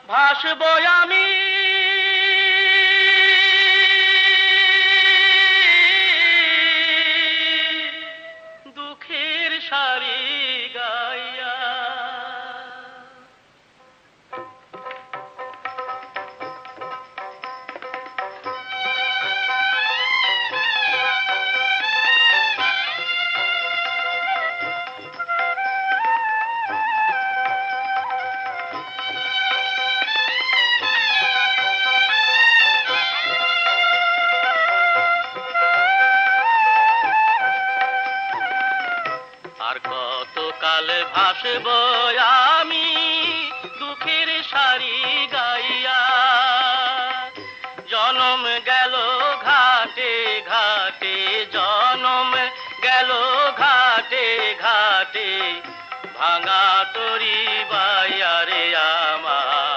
ভাসবো আমি দুঃখের সারি গাইয়া। আর কতকাল ভাসবো আমি দুঃখের সারি গাইয়া। জনম গেল ঘাটে ঘাটে, জনম গেল ঘাটে ঘাটে, ভাঙা তরি বাইয়া রে।